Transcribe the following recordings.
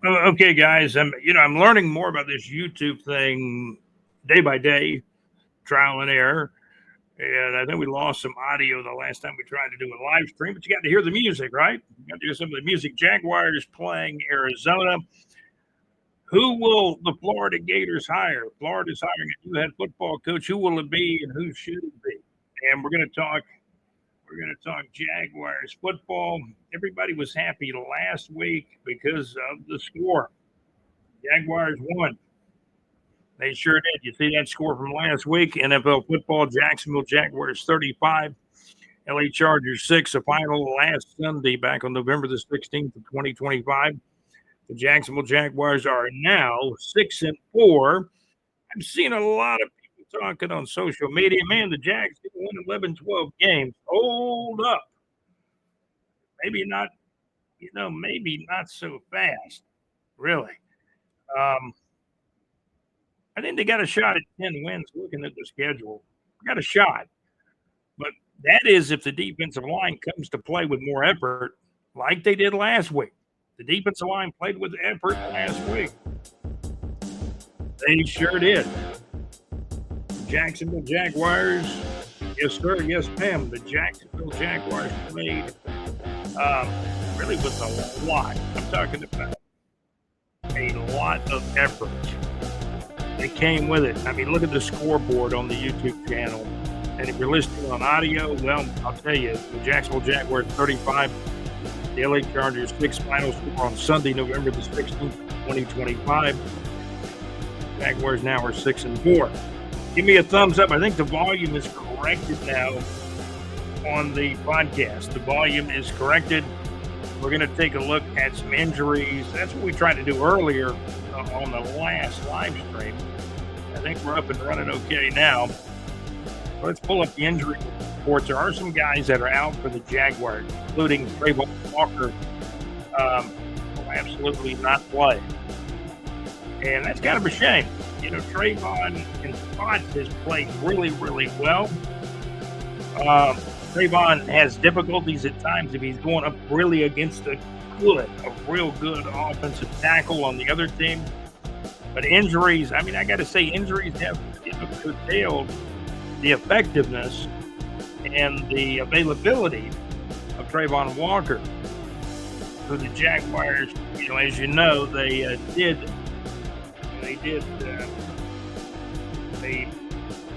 Okay, guys. I'm learning more about this YouTube thing day by day, trial and error. And I think we lost some audio the last time we tried to do a live stream, but you got to hear the music, right? You got to hear some of the music. Jaguars playing Arizona. Who will the Florida Gators hire? Florida's hiring a new head football coach. Who will it be, and who should it be? And we're going to talk. We're going to talk Jaguars football. Everybody was happy last week because of the score. Jaguars won. They sure did. You see that score from last week? NFL football, Jacksonville Jaguars 35, LA Chargers 6, a final last Sunday back on November the 16th of 2025. The Jacksonville Jaguars are now 6-4. I'm seeing a lot of people talking on social media. Man, the Jags won 11, 12 games. Hold up. Maybe not, maybe not so fast. Really. I think they got a shot at 10 wins looking at the schedule. Got a shot. But that is if the defensive line comes to play with more effort like they did last week. The defensive line played with effort last week. They sure did. Jacksonville Jaguars. Yes, sir. Yes, ma'am. The Jacksonville Jaguars played really with a lot. I'm talking about a lot of effort. They came with it. I mean, look at the scoreboard on the YouTube channel. And if you're listening on audio, well, I'll tell you, the Jacksonville Jaguars 35, the LA Chargers 6 final score on Sunday, November the 16th, 2025. Jaguars now are 6-4. Give me a thumbs up. I think the volume is corrected now on the podcast. The volume is corrected. We're going to take a look at some injuries. That's what we tried to do earlier on the last live stream. I think we're up and running okay now. Let's pull up the injury reports. There are some guys that are out for the Jaguars, including Trayvon Walker, will absolutely not play. And that's kind of a shame. Trayvon in spots has played really, really well. Trayvon has difficulties at times if he's going up really against a real good offensive tackle on the other team. But injuries, I got to say, injuries have curtailed the effectiveness and the availability of Trayvon Walker. So the Jaguars, as you know, they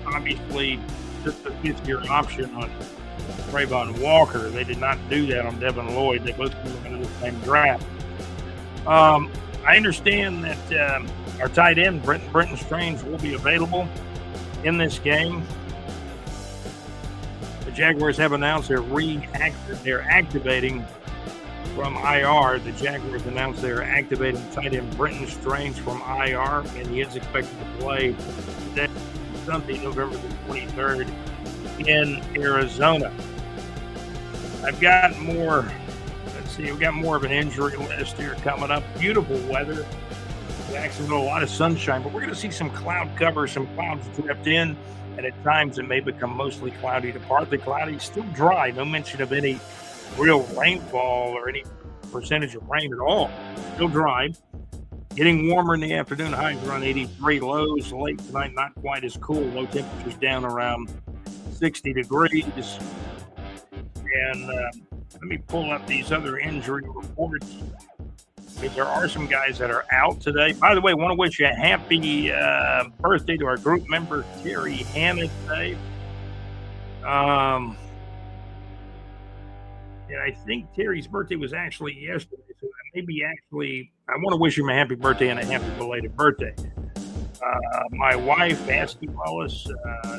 obviously took the fifth-year option on Trayvon Walker. They did not do that on Devin Lloyd. They both came into the same draft. I understand that our tight end, Brenton Strange, will be available in this game. The Jaguars have announced they're activating from IR. The Jaguars announced they're activating tight end Brenton Strange from IR, and he is expected to play Sunday, November the 23rd in Arizona. I've got more. Let's see. We've got more of an injury list here coming up. Beautiful weather. Jacksonville, a lot of sunshine, but we're going to see some cloud cover, some clouds drift in, and at times it may become mostly cloudy to partly cloudy. Still dry. No mention of any real rainfall or any percentage of rain at all. Still dry. Getting warmer in the afternoon. Highs around 83. Lows late tonight, not quite as cool. Low temperatures down around 60 degrees. And let me pull up these other injury reports. There are some guys that are out today. By the way, I want to wish you a happy birthday to our group member, Terry Hanna, today. And I think Terry's birthday was actually yesterday. So maybe I want to wish him a happy birthday and a happy belated birthday. My wife, Ashley Wallace,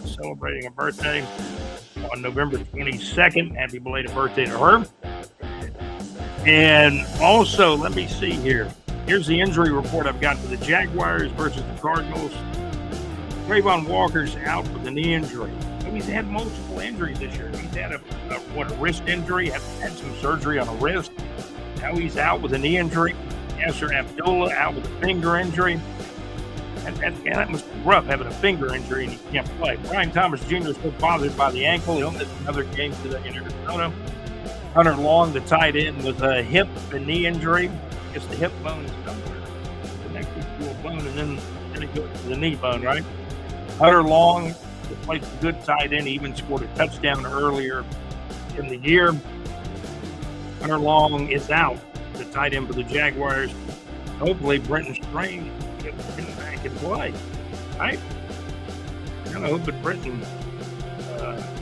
celebrating a birthday on November 22nd. Happy belated birthday to her. And also, let me see here. Here's the injury report I've got for the Jaguars versus the Cardinals. Trayvon Walker's out with a knee injury. He's had multiple injuries this year. He's had a wrist injury, had some surgery on a wrist. Now he's out with a knee injury. Yasser Abdullah out with a finger injury. And that must be rough, having a finger injury and he can't play. Brian Thomas Jr. is still bothered by the ankle. He'll miss another game today in Arizona. Hunter Long, the tight end, with a hip and knee injury. It's the hip bone somewhere connected to a bone, and then it goes to the knee bone, right? Hunter Long plays a good tight end. He even scored a touchdown earlier in the year. Hunter Long is out, the tight end for the Jaguars. Hopefully, Brenton Strange can get back and play, right? Kind of hoping Brenton,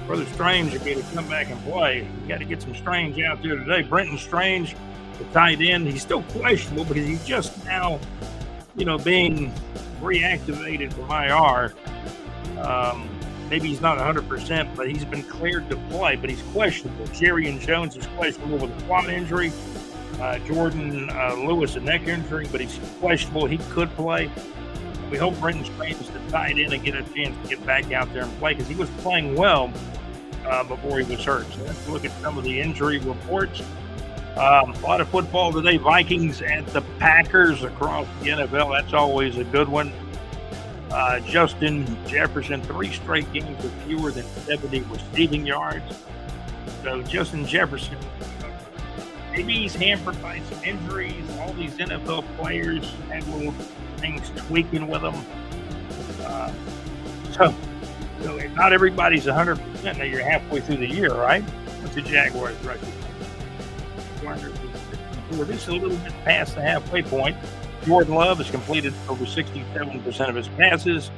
Brother Strange, will be able to come back and play. You got to get some Strange out there today. Brenton Strange, the tight end, he's still questionable because he's just now, being reactivated from IR. Maybe he's not 100%, but he's been cleared to play, but he's questionable. Jerry Jones is questionable with a quad injury. Jordan Lewis, a neck injury, but he's questionable. He could play. We hope Brenton Strange to tight end and get a chance to get back out there and play because he was playing well before he was hurt. So let's look at some of the injury reports. A lot of football today. Vikings at the Packers across the NFL. That's always a good one. Justin Jefferson, 3 straight games with fewer than 70 receiving yards. So Justin Jefferson, maybe he's hampered by some injuries. All these NFL players have little things tweaking with them. So not everybody's 100%. Now you're halfway through the year, right? What's the Jaguars record? This is a little bit past the halfway point. Jordan Love has completed over 67% of his passes,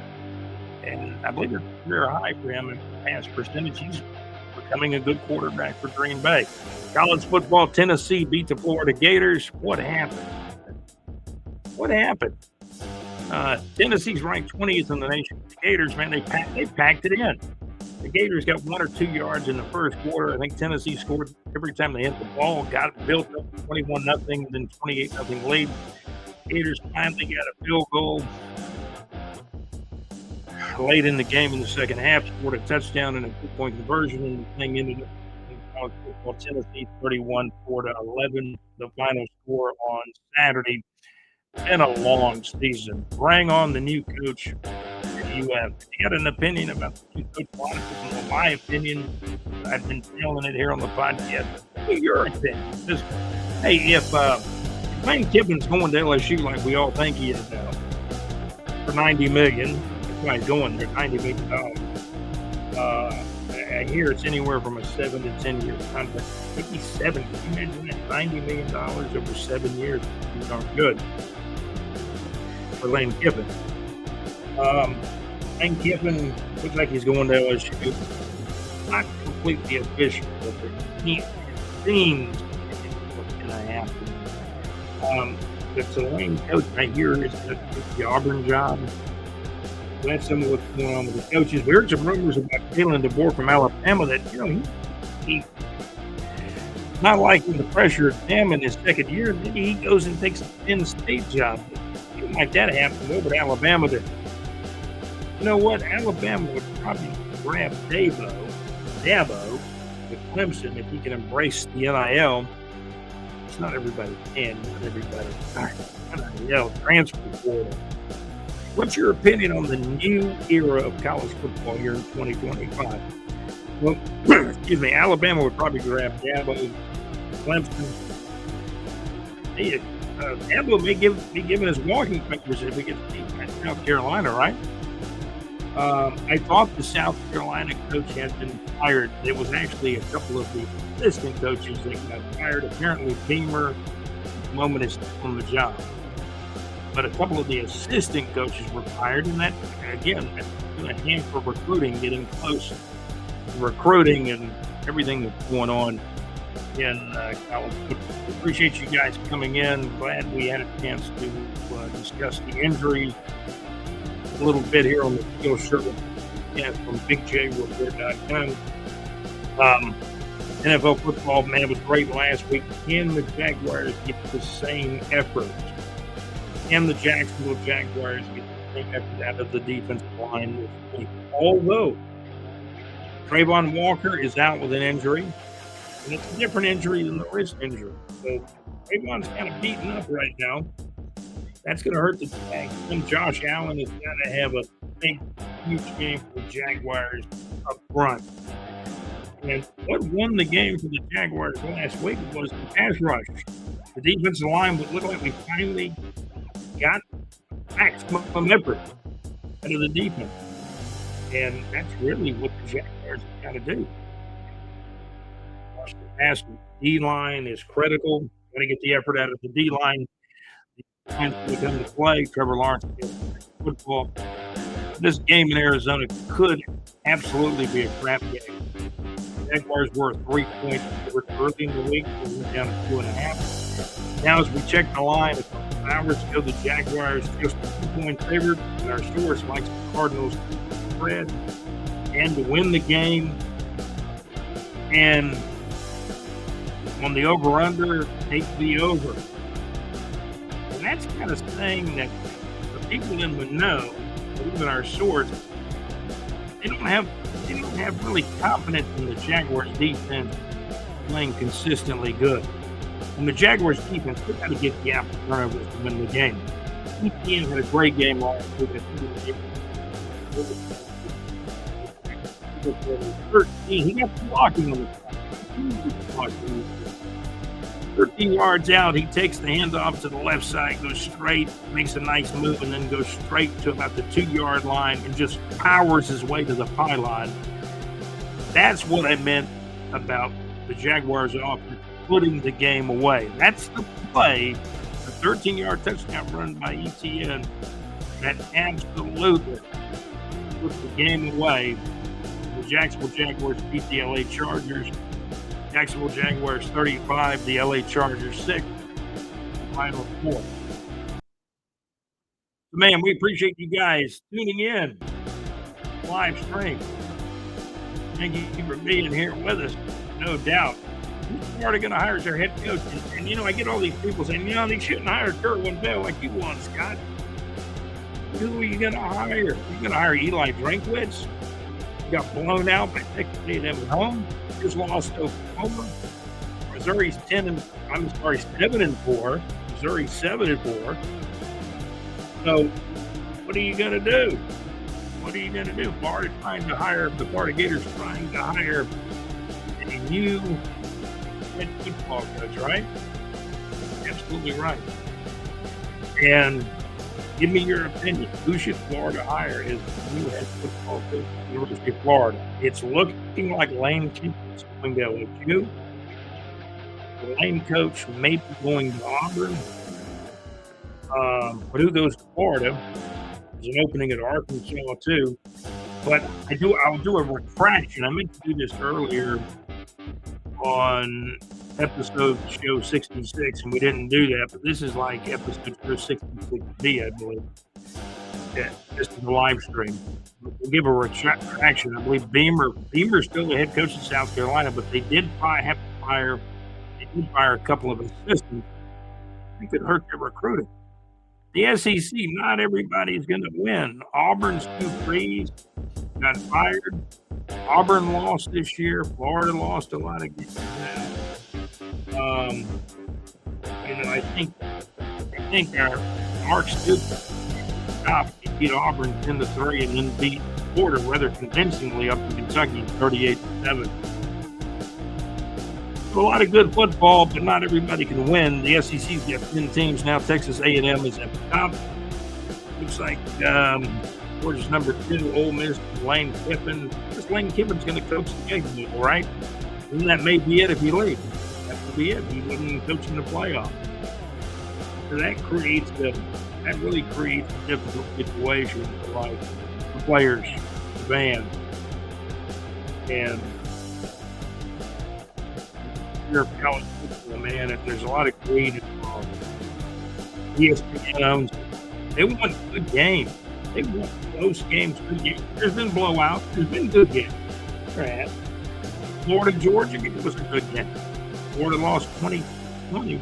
and I believe it's a career high for him in pass percentage. He's becoming a good quarterback for Green Bay. College football, Tennessee beat the Florida Gators. What happened? Tennessee's ranked 20th in the nation. The Gators, man, they packed it in. The Gators got 1 or 2 yards in the first quarter. I think Tennessee scored every time they hit the ball, got it built up 21-0, then 28-0 lead. Gators finally got a field goal late in the game in the second half, scored a touchdown and a 2-point conversion, and the thing ended up in college football. Tennessee 31, Florida 11, the final score on Saturday. Been a long season. Bring on the new coach at UF. You got an opinion about the new coach? A lot of people know my opinion. I've been telling it here on the podcast. What's your opinion? Just, hey, if Lane Kiffin's going to LSU like we all think he is now for $90 million, that's why he's going there, $90 million. I hear it's anywhere from a 7 to 10 year contract. 57, can you imagine that? $90 million over 7 years. He's darn good for Lane Kiffin. Lane Kiffin looks like he's going to LSU. Not completely official, but it seems what's going to happen. It's a Lane coach I hear is the Auburn job. So that's some of what's going on with the coaches. We heard some rumors about Kalen DeBoer from Alabama that, he's not liking the pressure of them in his second year. Maybe he goes and takes a Penn State job. Something like that happen over to Alabama. Alabama would probably grab Dabo with Clemson if he can embrace the NIL. It's not everybody can. Not everybody. NIL transfer portal. What's your opinion on the new era of college football here in 2025? Well, excuse me, Alabama would probably grab Dabo, Clemson. Hey, Dabo may be given his walking papers if he gets beat by South Carolina, right? I thought the South Carolina coach had been fired. It was actually a couple of the assistant coaches that got fired. Apparently, Beamer, at the moment, is still on the job. But a couple of the assistant coaches were fired, and that, again, that's going to hamper recruiting, getting close to recruiting and everything that's going on in college football. Appreciate you guys coming in. Glad we had a chance to discuss the injuries a little bit here on the Steel Shirt from BigJReport.com. NFL football, man, was great last week. Can the Jaguars get the same effort? Can the Jacksonville Jaguars get the same effort out of the defensive line this week? Although Trayvon Walker is out with an injury, and it's a different injury than the wrist injury. So Trayvon's kind of beaten up right now. That's going to hurt the Jags. And Josh Allen is going to have a big, huge game for the Jaguars up front. And what won the game for the Jaguars last week was the pass rush. The defensive line would look like we finally got maximum effort out of the defense. And that's really what the Jaguars have got to do. Rush the pass with the D-line is critical. Got to get the effort out of the D-line. The defense will come to play. Trevor Lawrence gets football. This game in Arizona could absolutely be a crap game. The Jaguars were a 3-point favorite early in the week. We went down to 2.5. Now, as we check the line, a couple of hours ago, the Jaguars just a 2-point favorite, and our source likes the Cardinals to spread and to win the game. And on the over-under, take the over. And that's kind of saying that the people in the know, even our source, they don't have really confidence in the Jaguars defense playing consistently good. And the Jaguars defense, they got to get the apple turnovers to win the game. ETN had a great game last week. 13, he got blocking on the 13 yards out, he takes the handoff to the left side, goes straight, makes a nice move, and then goes straight to about the 2-yard line and just powers his way to the pylon. That's what I meant about the Jaguars offense putting the game away. That's the play, the 13-yard touchdown run by ETN that absolutely put the game away. The Jacksonville Jaguars beat the LA Chargers. Jacksonville Jaguars 35, the LA Chargers 6, final score. Man, we appreciate you guys tuning in, live stream. Thank you for being here with us, no doubt. Who's Florida going to hire as their head coach? And, I get all these people saying, they shouldn't hire Kurt Wendell like you want, Scott. Who are you going to hire? You're going to hire Eli Drinkwitz? Got blown out by Texas A&M at home. Just lost to Oklahoma. Missouri's 7-4. Missouri's 7-4. So, what are you going to do? What are you going to do? The Florida Gators trying to hire a new head football coach, right? Absolutely right. And give me your opinion. Who should Florida hire as the new head football coach at the University of Florida? It's looking like Lane Kiffin's going to LSU. The Lane coach may be going to Auburn. But who goes to Florida? There's an opening at Arkansas too. But I'll do a retraction. I meant to do this earlier on episode show 66, and we didn't do that, but this is like episode show 66B, I believe. Yeah, just in the live stream. We'll give a retraction. I believe Beamer's still the head coach in South Carolina, but they did fire a couple of assistants. It could hurt their recruiting. The SEC, not everybody is going to win. Auburn's 2 threes got fired. Auburn lost this year. Florida lost a lot of games now. I think our Mark Stoops beat Auburn 10-3 and then beat Florida rather convincingly up in Kentucky 38-7. A lot of good football, but not everybody can win. The SEC's got 10 teams now. Texas A&M is at the top. Looks like Georgia's number 2, Ole Miss, Lane Kiffin. This Lane Kiffin's going to coach the game, all right? And that may be it if he leaves. That could be it. He wouldn't coach in the playoff. So that really creates a difficult situation for the players, the band, and you're a college football, man, and there's a lot of greed involved. ESPN owns it. They want good games. They want close games, good games. There's been blowouts. There's been good games. Florida, Georgia was a good game. Florida lost 20-20.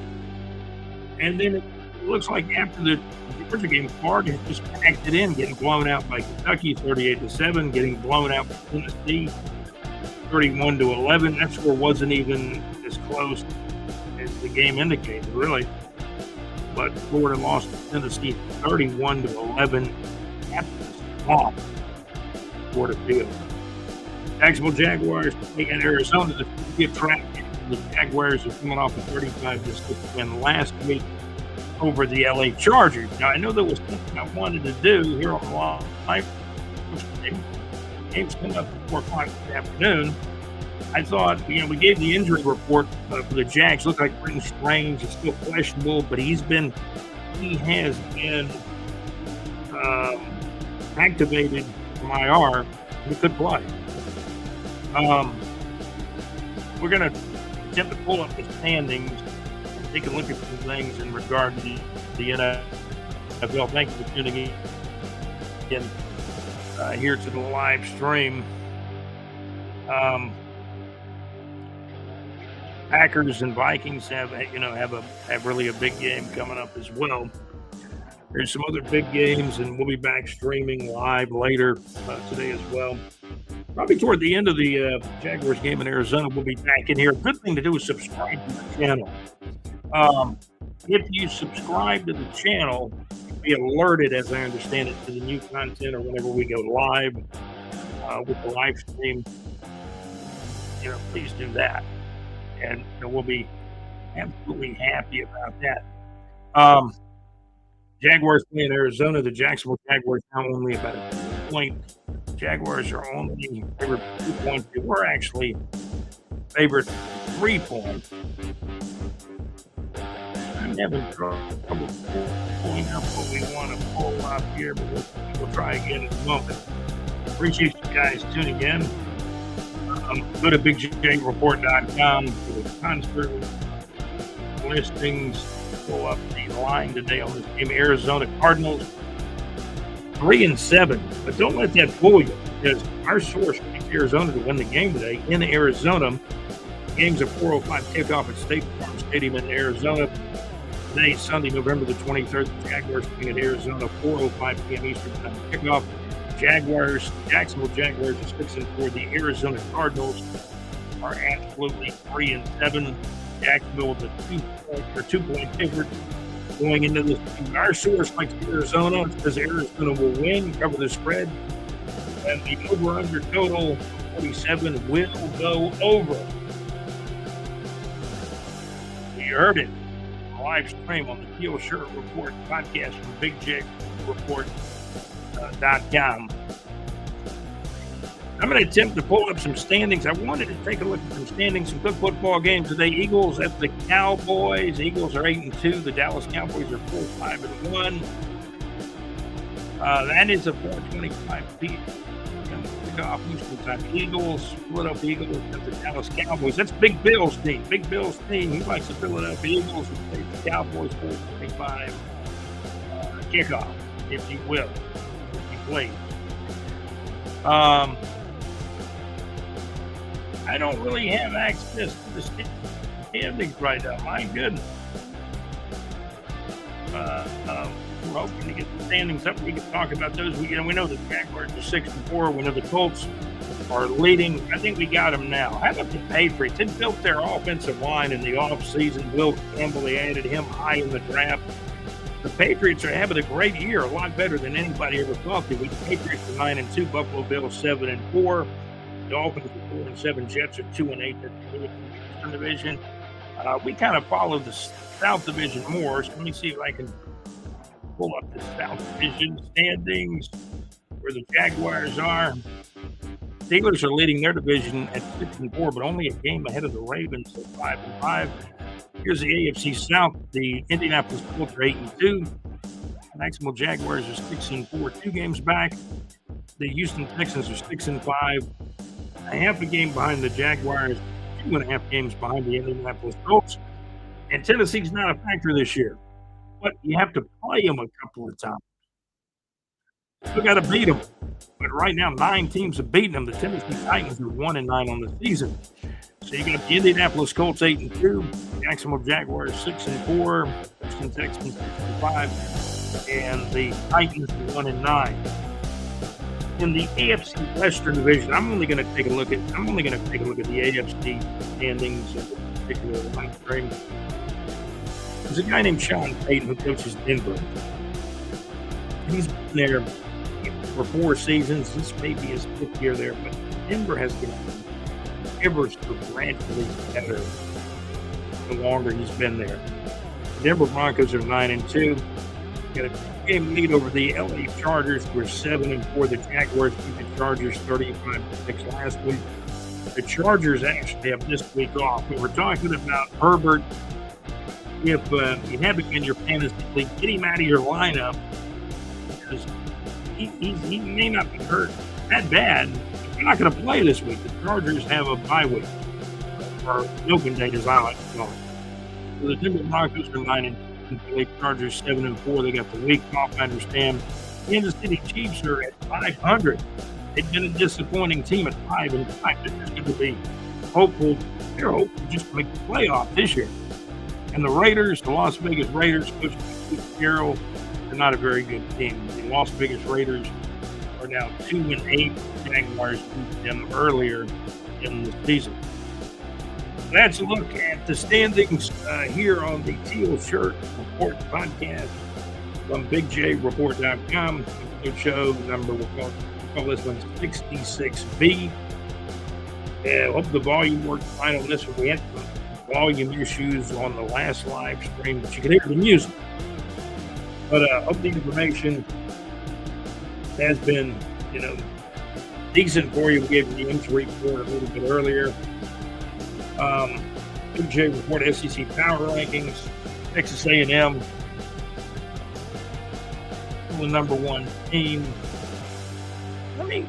And then it looks like after the Georgia game, Florida just packed it in, getting blown out by Kentucky 38-7, getting blown out by Tennessee 31-11. That score wasn't even as close as the game indicated, really. But Florida lost to Tennessee 31-11 at the swamp Florida field. Jacksonville Jaguars in Arizona. The get track. The Jaguars are coming off a 35-6 win last week over the LA Chargers. Now I know there was something I wanted to do here on the live stream. Game's coming up at 4 o'clock this afternoon. I thought, we gave the injury report for the Jags. Looked like Britton Strange is still questionable, but he has been activated from IR. He could play. We're going to attempt to pull up the standings and take a look at some things in regard to the NFL. Thank you for tuning in here to the live stream. Packers and Vikings have really a big game coming up as well. There's some other big games, and we'll be back streaming live later today as well. Probably toward the end of the Jaguars game in Arizona, we'll be back in here. Good thing to do is subscribe to the channel. If you subscribe to the channel, you'll be alerted, as I understand it, to the new content or whenever we go live with the live stream. Please do that. And we'll be absolutely happy about that. Jaguars play in Arizona. The Jacksonville Jaguars now only about a point. Jaguars are only favored 2 points. They were actually favored 3 points. I'm having trouble pulling up what we want to pull up here, but we'll try again in a moment. Appreciate you guys tuning in. Go to bigjreport.com for the concert listings. Pull up the line today on this game. Arizona Cardinals 3-7, but don't let that fool you, because our source picked Arizona to win the game today in Arizona. The game's a 4:05 kickoff at State Farm Stadium in Arizona. Today, Sunday, November the 23rd, the Jaguars playing at Arizona, 4:05 p.m. Eastern Time kickoff. Jacksonvile Jaguars are 6-4. The Arizona Cardinals are absolutely 3-7. Jacksonville with a 2-point favorite going into this. Our source likes Arizona. It says Arizona will win, cover the spread, and the over/under total 47 will go over. You heard it. Live stream on the Teal Shirt Report podcast from bigjreport.com. I'm going to attempt to pull up some standings. I wanted to take a look at some standings, some good football games today. Eagles at the Cowboys. Eagles are 8-2. The Dallas Cowboys are 4-5-1. That is a 4:25 p.m. kickoff Eastern Time. Eagles, Philadelphia Eagles at the Dallas Cowboys. That's Big Bill's team. Big Bill's team. He likes the Philadelphia Eagles. The Cowboys 4:25 kickoff, if you will, if you please. I don't really have access to the standings right now. My goodness. We're hoping to get the standings up. We can talk about those. We know the Jaguars are 6-4. We know the Colts are leading. I think we got them now. How about the Patriots? They built their offensive line in the offseason. Will Campbell, they added him high in the draft. The Patriots are having a great year, a lot better than anybody ever thought they would. The Patriots are 9-2, Buffalo Bills 7-4, Dolphins are 4-7, Jets are 2-8. That's the Eastern Division. We kind of follow the South Division more, so let me see if I can pull up the South Division standings where the Jaguars are. Steelers are leading their division at 6-4, but only a game ahead of the Ravens at 5-5. Here's the AFC South. The Indianapolis Colts are 8-2. The Jacksonville Jaguars are 6-4, 2 games back. The Houston Texans are 6-5, a half a game behind the Jaguars, 2.5 games behind the Indianapolis Colts. And Tennessee's not a factor this year, but you have to play them a couple of times. Still got to beat them. But right now, 9 teams have beaten them. The Tennessee Titans are 1-9 on the season. So you got the Indianapolis Colts 8-2, Jacksonville Jaguars 6-4, Houston Texans 6-5, and the Titans 1-9. In the AFC Western Division, I'm only going to take a look at the AFC standings in particular live stream. There's a guy named Sean Payton who coaches Denver. He's been there for 4 seasons. This may be his 5th year there, but Denver has been ever so gradually better the longer he's been there. The Denver Broncos are 9-2. Got a game lead over the LA Chargers. We're 7-4. The Jaguars beat the Chargers 35-6 last week. The Chargers actually have this week off. We were talking about Herbert. If you have him in your fantasy league, get him out of your lineup because he may not be hurt that bad. You're not going to play this week. The Chargers have a bye week, or open date, as I like to call it. So the Denver Broncos are 9-2. The Chargers 7-4. They got the week off. I understand. Kansas City Chiefs are at 500. They've been a disappointing team at 5-5. They're just going to be hopeful. They're hopeful just to make the playoff this year. And the Raiders, the Las Vegas Raiders, Coach Carroll, they're not a very good team. The Las Vegas Raiders are now 2-8. Jaguars beat them earlier in the season. That's a look at the standings here on the Teal Shirt Report podcast from BigJReport.com. Good show number, we'll call this one 66B. Hope the volume works fine on this one. We had some volume issues on the last live stream, but you can hear the music. But hope the information has been, decent for you. We gave you the injury report a little bit earlier. BJ report SEC power rankings. Texas A&M, the number one team. Let me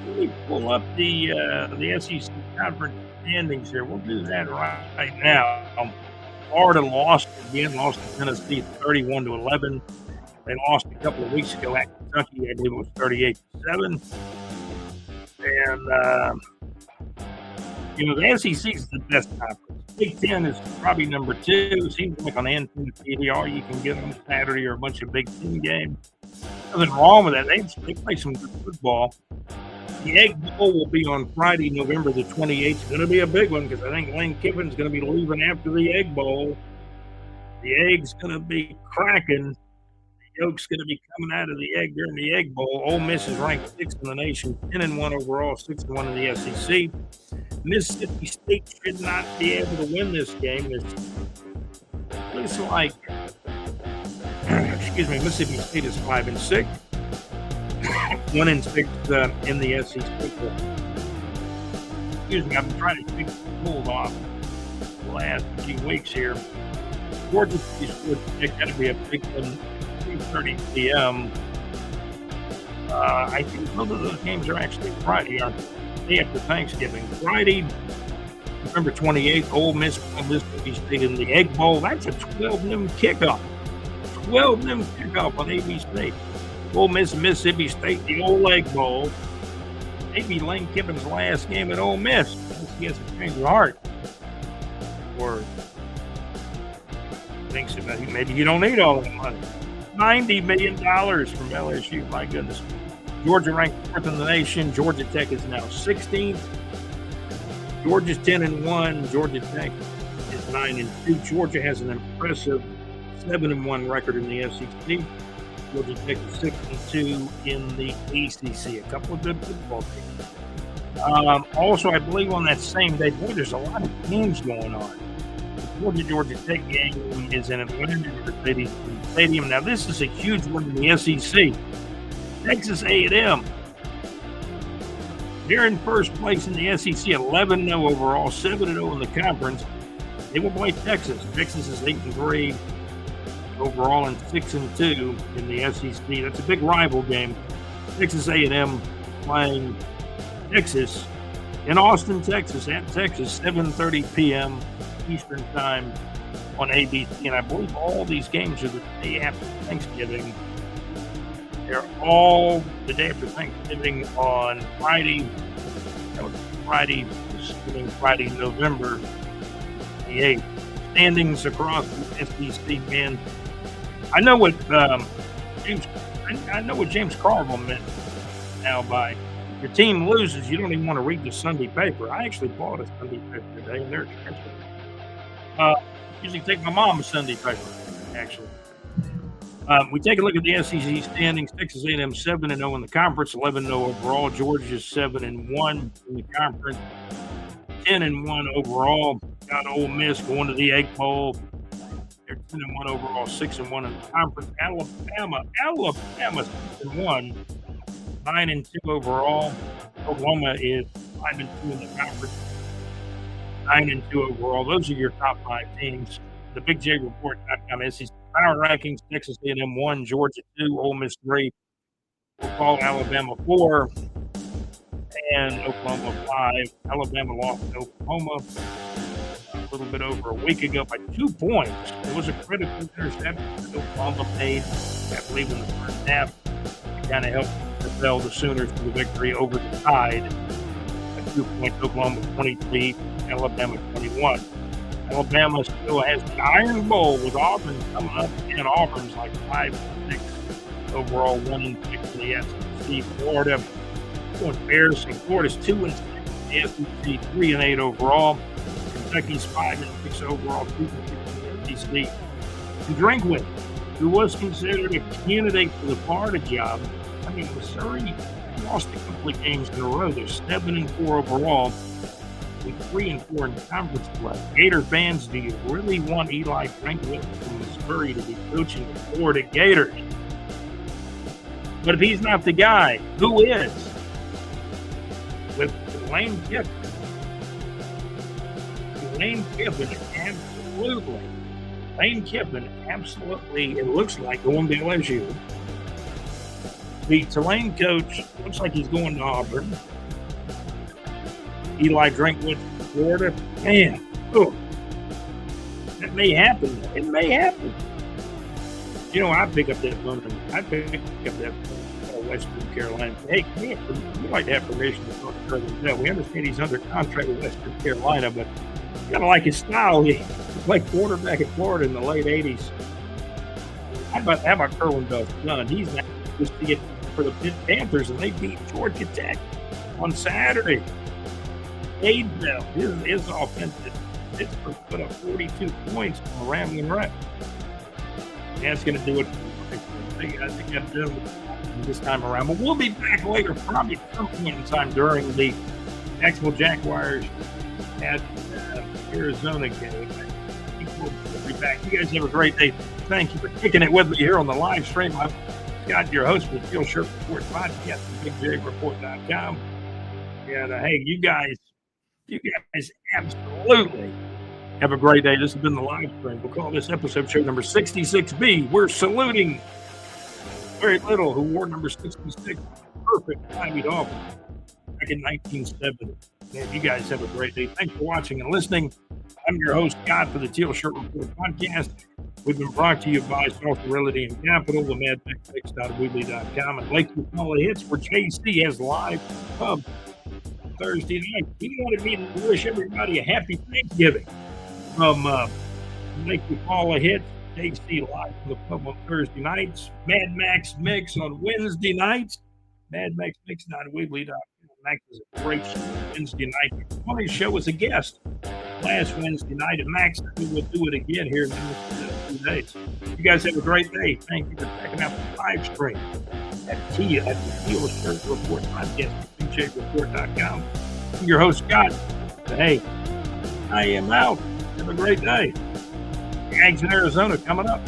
pull up the SEC conference standings here. We'll do that right now. Florida lost to Tennessee 31-11. They lost a couple of weeks ago at Kentucky. I believe it was 38-7. And the SEC is the best conference. Big Ten is probably number 2. Seems like on Anthem TV, you can get on Saturday or a bunch of Big Ten games. Nothing wrong with that. They play some good football. The Egg Bowl will be on Friday, November the 28th. It's going to be a big one because I think Lane Kiffin's going to be leaving after the Egg Bowl. The Egg's going to be cracking. The yolk's going to be coming out of the egg during the Egg Bowl. Ole Miss is ranked 6th in the nation, 10-1 overall, 6-1 in the SEC. Mississippi State should not be able to win this game. It looks like, Mississippi State is 5-6. 1-6 in the SEC. I've been trying to keep the cold off the last few weeks here. Georgia State got to be a big one, 3:30 p.m. I think both of those games are actually Friday, aren't they? Day after Thanksgiving. Friday, November 28th, Ole Miss, Mississippi State in the Egg Bowl. That's a 12 noon kickoff. 12 noon kickoff on ABC. Ole Miss, Mississippi State, the old Egg Bowl. Maybe Lane Kiffin's last game at Ole Miss. He has a change of heart. Or thinks about maybe you don't need all that money. $90 million from LSU. My goodness. Georgia ranked 4th in the nation. Georgia Tech is now 16th. Georgia's 10-1. Georgia Tech is 9-2. Georgia has an impressive 7-1 record in the SEC. Georgia Tech is 6-2 in the ACC. A couple of good football teams. Also, I believe on that same day, there's a lot of games going on. The Georgia Tech game is in Atlanta Stadium. Now, this is a huge one in the SEC. Texas A&M. They're in first place in the SEC, 11-0 overall, 7-0 in the conference. They will play Texas. Texas is 8-3 overall and 6-2 in the SEC. That's a big rival game. Texas A&M playing Texas in Austin, Texas, at Texas, 7:30 p.m. Eastern Time on ABC. And I believe all these games are the day after Thanksgiving. They're all the day after Thanksgiving on Friday. That was Friday, November the 8th. Standings across the SEC, man. I know what James Carville meant now by if your team loses, you don't even want to read the Sunday paper. I actually bought a Sunday paper today, and they're expensive. Usually take my mom a Sunday paper, actually. We take a look at the SEC standings. Texas A&M 7-0 in the conference, 11-0 overall. Georgia's 7-1 in the conference, 10-1 overall. Got Ole Miss going to the Egg Bowl. They're 10-1 overall, 6-1 in the conference. Alabama 6-1, 9-2 overall. Oklahoma is 5-2 in the conference, 9-2 overall. Those are your top 5 teams. The Big J Report.com SEC Power Rankings: Texas A&M 1, Georgia 2, Ole Miss 3, we'll call Alabama 4, and Oklahoma 5. Alabama lost to Oklahoma a little bit over a week ago by 2 points. It was a critical interception that Oklahoma made, I believe, in the first half to kind of help propel the Sooners to the victory over the Tide. At 2 points, Oklahoma 23, Alabama 21. Alabama still has the Iron Bowl with Auburn coming up, and Auburn's like 5-6 overall, 1-6 in the SEC. Florida embarrassing. Florida's 2-6 in the SEC, 3-8 overall. Kentucky's 5-6 overall, 2-6 in the SEC. And Drinkwitz, who was considered a candidate for the Florida job, I mean, Missouri lost a couple of games in a row. They're 7-4 overall, with 3-4 in the conference play. Gator fans, do you really want Eli Drinkwitz from Missouri to be coaching the Florida Gators? But if he's not the guy, who is? With Lane Kiffin. Lane Kiffin, absolutely. Lane Kiffin, absolutely, it looks like going to LSU. The Tulane coach looks like he's going to Auburn. Eli Drinkwitz, Florida. Man, that may happen. It may happen. You know, I pick up that phone. I pick up that Western Carolina. Hey, we like to have permission to talk to Trevor. We understand he's under contract with Western Carolina, but you gotta like his style. He played quarterback at Florida in the late '80s. How about Kerwin Bell's son? He's now supposed to get for the Panthers, and they beat Georgia Tech on Saturday. Cade Bell, his offensive, Pittsburgh put up 42 points on the Rambling Wreck. That's going to do it. I think I've done it this time around. But we'll be back later, probably at some point in time during the Jacksonville Jaguars at Arizona game. We'll be back. You guys have a great day. Thank you for kicking it with me here on the live stream. I'm Scott, your host for the Teal Shirt Report podcast at BigJReport.com. And hey, you guys absolutely have a great day. This has been the live stream. We'll call this episode show number 66B. We're saluting Larry Little, who wore number 66, perfect Miami Dolphins back in 1970. Man, you guys have a great day. Thanks for watching and listening. I'm your host, Scott, for the Teal Shirt Report podcast. We've been brought to you by Soft Realty and Capital, the madmax.weebly.com, and Lakeview Call of Hits, where JC has live pub Thursday night. He wanted me to wish everybody a happy Thanksgiving from Lakeview Call of Hits, JC live from the pub on Thursday nights, Mad Max Mix on Wednesday nights, Mad Max Mix.weebly.com. Max is a great show Wednesday night. On his show was a guest last Wednesday night, and Max will do it again here in a few days. You guys have a great day. Thank you for checking out the live stream at the Teal Shirt Report podcast at BigJReport.com. I'm your host, Scott. Hey, I am out. Have a great day. Jags in Arizona coming up.